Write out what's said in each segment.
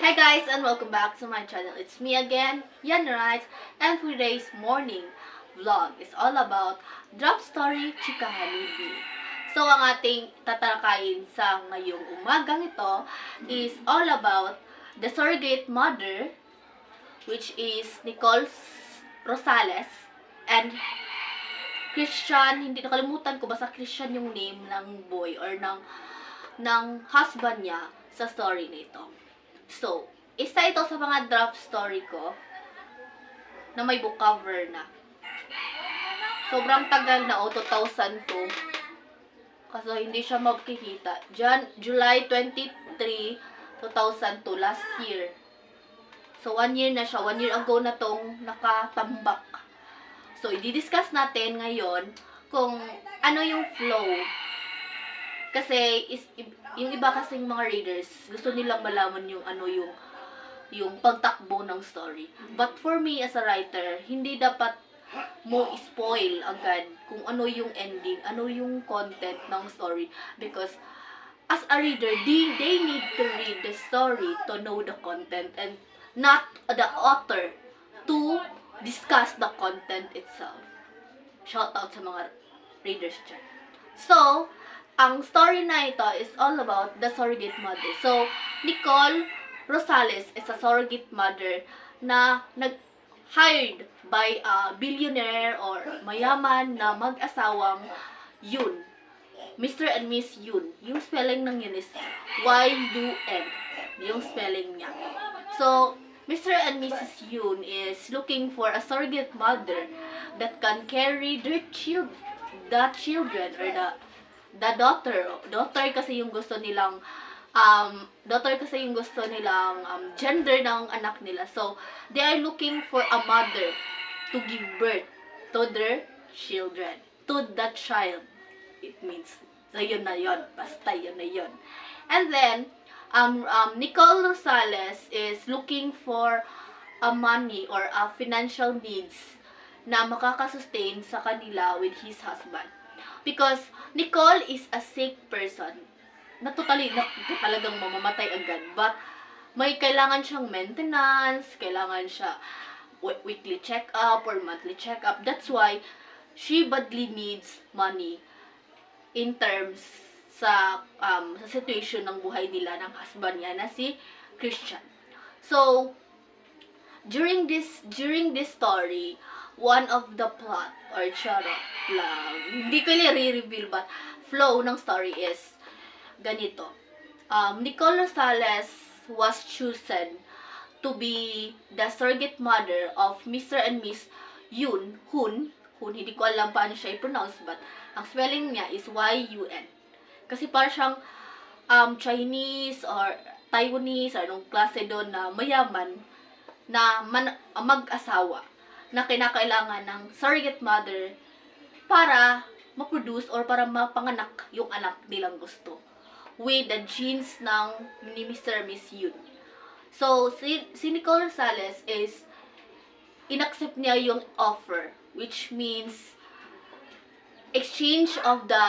Hi guys and welcome back to my channel. It's me again, Yan Rights, and today's morning vlog is all about Drop Story Chikahan with Me. So ang ating tatalakayin sa ngayong umagang ito is all about the surrogate mother, which is Nicole Rosales, and Christian. Hindi nakalimutan ko, basta Christian yung name ng boy or ng husband niya sa story nito. So, isa ito sa mga draft story ko na may book cover na. Sobrang tagal na, 2002. Kasi hindi siya makikita. July 23, 2002, last year. So, 1 year na siya. 1 year ago na tong nakatambak. So, i-discuss natin ngayon kung ano yung flow. Kasi, yung iba kasing mga readers, gusto nilang malaman yung ano yung pagtakbo ng story. But for me as a writer, hindi dapat mo spoil agad kung ano yung ending, ano yung content ng story. Because as a reader, they need to read the story to know the content and not the author to discuss the content itself. Shout out sa mga readers dyan. So, ang story na ito is all about the surrogate mother. So, Nicole Rosales is a surrogate mother na hired by a billionaire or mayaman na mag-asawang Yun. Mr. and Miss Yun. Yung spelling ng yun is Y-U-N. Yung spelling niya. So, Mr. and Mrs. Yun is looking for a surrogate mother that can carry their children or the daughter kasi yung gusto nilang gender ng anak nila. So they are looking for a mother to give birth to their children, to that child. It means so yun na yun, basta yun na yun. And then Nicole Rosales is looking for a money or a financial needs na makakasustain sa kanila with his husband. Because Nicole is a sick person na talagang mamamatay agad. But may kailangan siyang maintenance, kailangan siya weekly check-up or monthly check-up. That's why she badly needs money in terms sa situation ng buhay nila ng husband niya na si Christian. So, during this story, one of the plot or charot lang, hindi ko i-reveal but flow ng story is ganito. Nicole Rosales was chosen to be the surrogate mother of Mr. and Miss Yun. Hun, hindi ko alam paano siya i-pronounce but ang spelling niya is Y-U-N. Kasi parang siyang Chinese or Taiwanese or anong klase doon na mayaman na mag-asawa na kinakailangan ng surrogate mother para ma-produce or para mapanganak yung anak nilang gusto with the genes ng ni Mr. Miss Yun. So, si Nicole Rosales is inaccept niya yung offer, which means exchange of the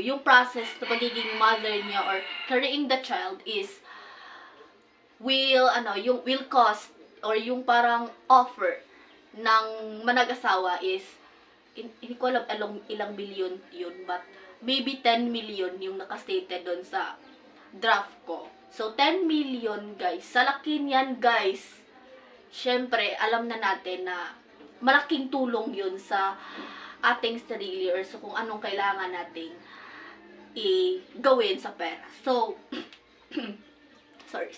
yung process sa pagiging mother niya or carrying the child is will cost or yung parang offer ng manag-asawa is hindi ko alam ilang billion yun but maybe 10 million yung nakastated doon sa draft ko. So 10 million guys, sa laki niyan guys. Syempre alam na natin na malaking tulong yun sa ating sarili or sa kung anong kailangan nating gawin sa pera. So sorry.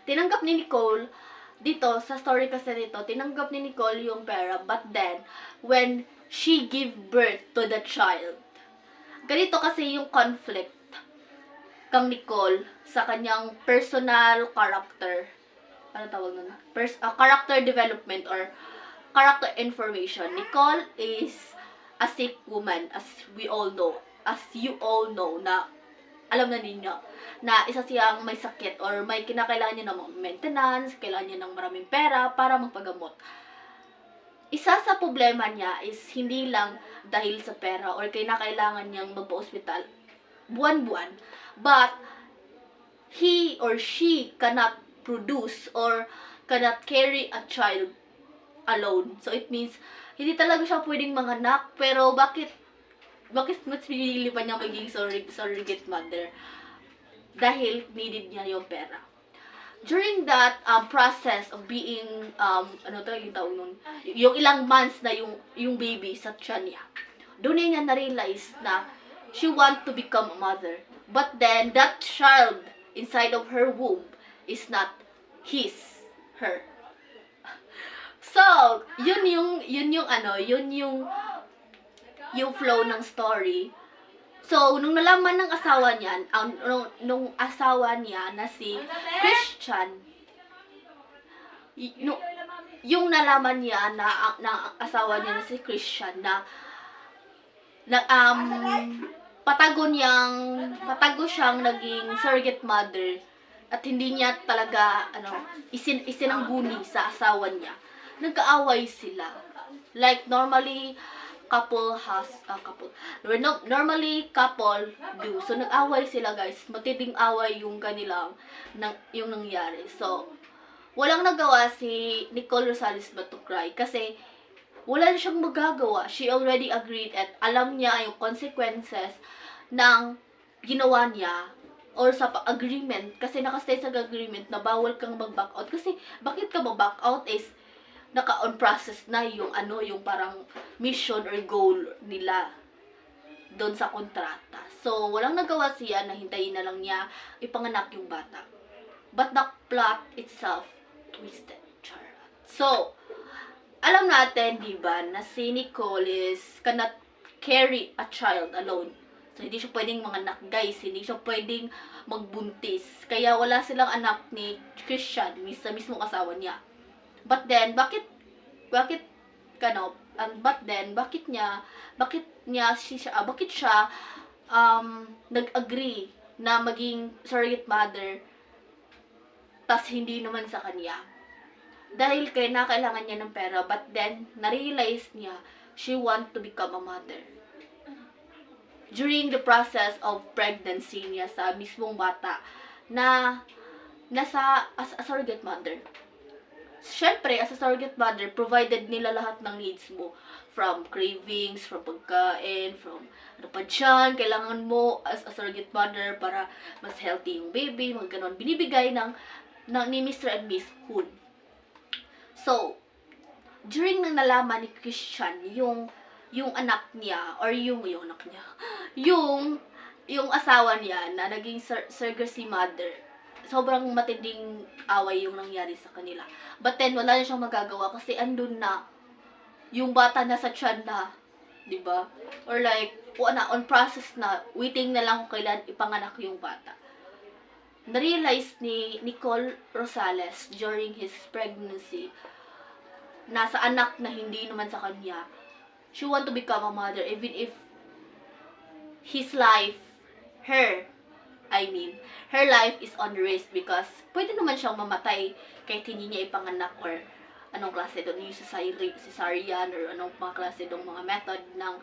Tinanggap ni Nicole dito, sa story kasi nito, tinanggap ni Nicole yung pera, but then, when she give birth to the child, ganito kasi yung conflict kang Nicole sa kanyang personal character, ano tawag nun? Character development or character information. Nicole is a sick woman, as you all know, na alam na ninyo, na isa siyang may sakit or may kinakailangan niya ng maintenance, kailangan niya ng maraming pera para magpagamot. Isa sa problema niya is hindi lang dahil sa pera or kinakailangan niyang magpa-ospital buwan-buwan, but he or she cannot produce or cannot carry a child alone. So it means, hindi talaga siya pwedeng manganak, pero bakit mas pinili pa niya maging surrogate mother? Dahil needed niya yung pera. During that process of being, yung tawag nun, yung ilang months na yung baby sa tiyan niya, doon niya na-realize na she want to become a mother. But then, that child inside of her womb is not her. So, yun yung flow ng story. So, nung nalaman ng asawa niya, nung asawa niya na si Christian, yung nalaman niya na asawa niya na si Christian na patago siyang naging surrogate mother at hindi niya talaga isinangguni sa asawa niya. Nagkaaway sila. Like normally normally couple do. So nag-away sila, guys. Matinding away yung yung nangyari. So walang nagawa si Nicole Rosales but to cry kasi wala na siyang magagawa. She already agreed at alam niya yung consequences ng ginawa niya or sa agreement kasi nakastay sa agreement na bawal kang mag-back out. Kasi bakit ka mag-back out is naka-on process na yung parang mission or goal nila doon sa kontrata. So, walang nagawa siya na hintayin na lang niya ipanganak yung bata. But the plot itself twisted. Charot. So, alam natin, di ba, na si Nicole cannot carry a child alone. So, hindi siya pwedeng manganak, guys. Hindi siya pwedeng magbuntis. Kaya wala silang anak ni Christian, sa mismong asawa niya. But then, bakit siya nag-agree na maging surrogate mother tas hindi naman sa kanya? Dahil kailangan niya ng pera, but then, na-realize niya, she want to become a mother. During the process of pregnancy niya sa mismong bata, na as a surrogate mother. Siyempre, as a surrogate mother, provided nila lahat ng needs mo. From cravings, from pagkain, from kailangan mo as a surrogate mother para mas healthy yung baby, mga ganon. Binibigay ni Mr. and Miss Hood. So, during nang nalaman ni Christian yung anak niya or yung asawa niya na naging surrogacy mother, sobrang matinding away yung nangyari sa kanila. But then wala na siyang magagawa kasi andun na yung bata na sa tiyan na, 'di ba? Or like on process na, waiting na lang kung kailan ipanganak yung bata. Na-realize ni Nicole Rosales during his pregnancy na sa anak na hindi naman sa kanya, she want to become a mother even if her life is on risk because pwede naman siyang mamatay kahit hindi niya ipanganak or anong klase doon, yung cesarean or anong mga klase doon mga method ng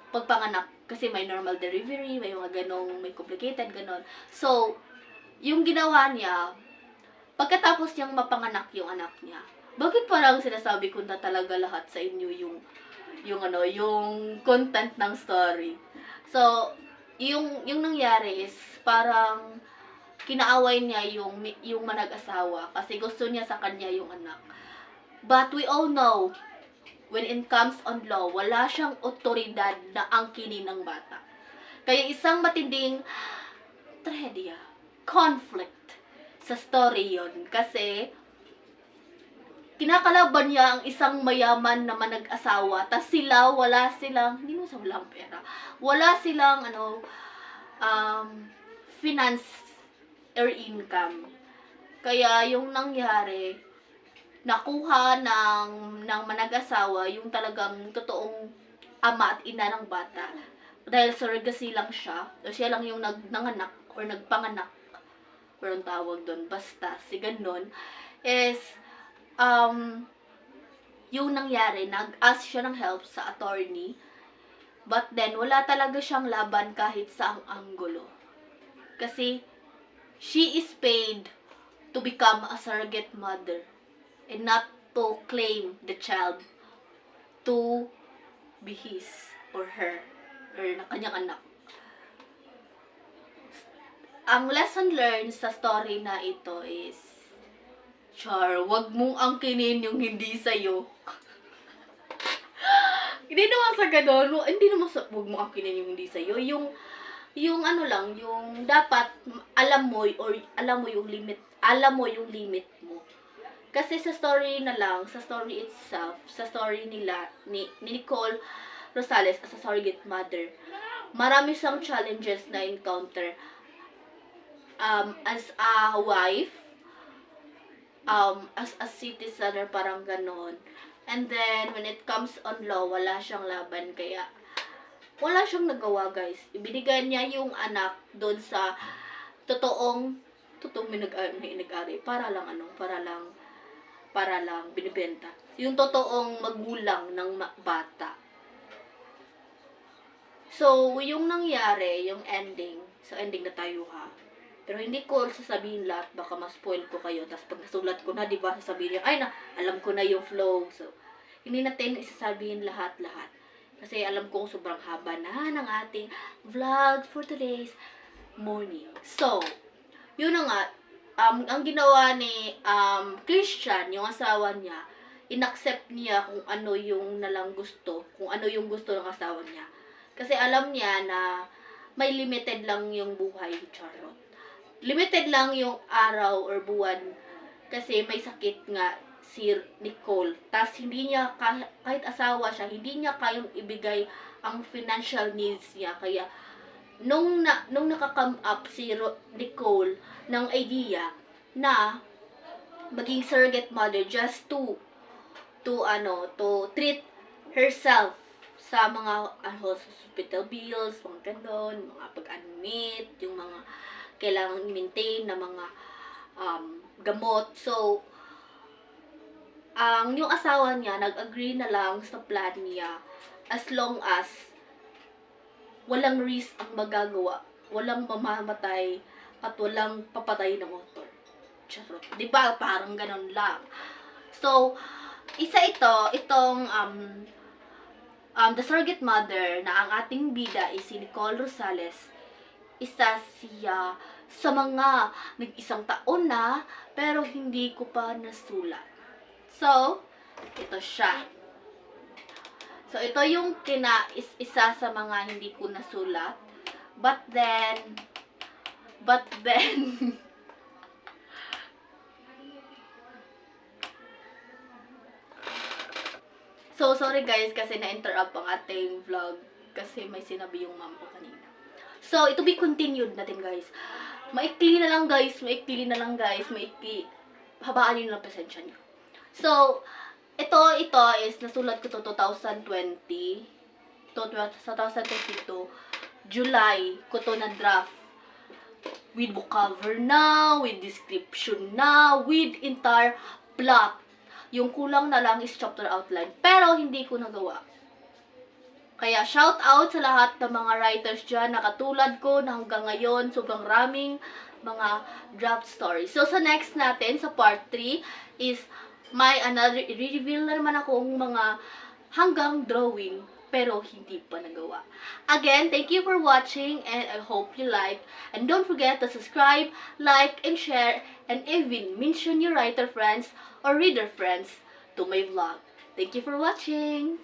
pagpanganak kasi may normal delivery, may mga ganong, may complicated ganon. So, yung ginawa niya, pagkatapos niyang mapanganak yung anak niya, bakit parang sinasabi ko na talaga lahat sa inyo yung content ng story. So, yung nangyari is parang kinaaway niya yung manag-asawa kasi gusto niya sa kanya yung anak. But we all know, when it comes on law, wala siyang otoridad na angkinin ng bata. Kaya isang matinding trahedya, conflict sa story yon kasi kinakalaban niya ang isang mayaman na manag-asawa, tas sila, hindi mo sa walang pera, wala silang, finance or income. Kaya, yung nangyari, nakuha ng manag-asawa, yung talagang totoong ama at ina ng bata. Dahil surrogacy lang siya, o siya lang yung nanganak, or nagpanganak, or ang tawag doon, basta, si ganon, is, yung nangyari, nag-ask siya ng help sa attorney, but then, wala talaga siyang laban kahit sa ang anggulo. Kasi, she is paid to become a surrogate mother and not to claim the child to be his or her or na kanyang anak. Ang lesson learned sa story na ito is, Char, wag mong angkinin yung hindi sa'yo. Hindi naman sa ganun, hindi naman sa wag mong angkinin yung hindi sa'yo. Yung ano lang, yung dapat alam mo yung limit mo. Kasi sa story na lang, sa story itself, sa story nila ni Nicole Rosales as a surrogate mother, marami siyang challenges na encounter as a wife, as a citizen or parang ganon. And then, when it comes on law, wala siyang laban. Kaya, wala siyang nagawa, guys. Ibinigay niya yung anak doon sa totoong may nag-ari. Para lang binibenta. Yung totoong magulang ng bata. So, yung nangyari, yung ending, sa ending na tayo ha. Pero hindi ko sasabihin lahat, baka ma-spoil ko kayo. Tapos pag nasulat ko na, di ba, sasabihin niyo, ay na, alam ko na yung flow. So, hindi natin isasabihin lahat-lahat. Kasi alam ko sobrang haba na ng ating vlog for today's morning. So, yun na nga, ang ginawa ni Christian, yung asawa niya, inaccept niya kung ano yung nalang gusto, kung ano yung gusto ng asawa niya. Kasi alam niya na may limited lang yung buhay, charot. Limited lang yung araw or buwan kasi may sakit nga si Nicole. Tas hindi niya, kahit asawa siya, hindi niya kayang ibigay ang financial needs niya. Kaya, nung nakakam up si Nicole ng idea na maging surrogate mother just to treat herself sa mga hospital bills, mga ganon, mga pag-admit, yung mga kailangan i-maintain na mga gamot. So, yung asawa niya, nag-agree na lang sa plan niya as long as walang risk ang magagawa, walang mamamatay, at walang papatay ng motor. Charot. Diba? Parang ganon lang. So, itong The Surrogate Mother na ang ating bida is si Nicole Rosales. Isa siya sa mga nag-isang taon na pero hindi ko pa nasulat. So, ito siya. So, ito yung isa sa mga hindi ko nasulat. But then, so, sorry guys kasi na-interrupt ang ating vlog kasi may sinabi yung mom ko kanina. So, ito be continued natin guys. Maikli na lang guys. Habaan nyo na pasensya nyo. So, ito is nasulat ko to 2020. Sa 2022, July ko to na draft. With book cover na, with description na, with entire plot. Yung kulang na lang is chapter outline. Pero hindi ko nagawa. Kaya shout out sa lahat ng mga writers dyan na katulad ko na hanggang ngayon sobrang raming mga draft stories. So sa next natin, sa part 3, is may reveal na naman akong mga hanggang drawing pero hindi pa nagawa. Again, thank you for watching and I hope you like. And don't forget to subscribe, like, and share, and even mention your writer friends or reader friends to my vlog. Thank you for watching!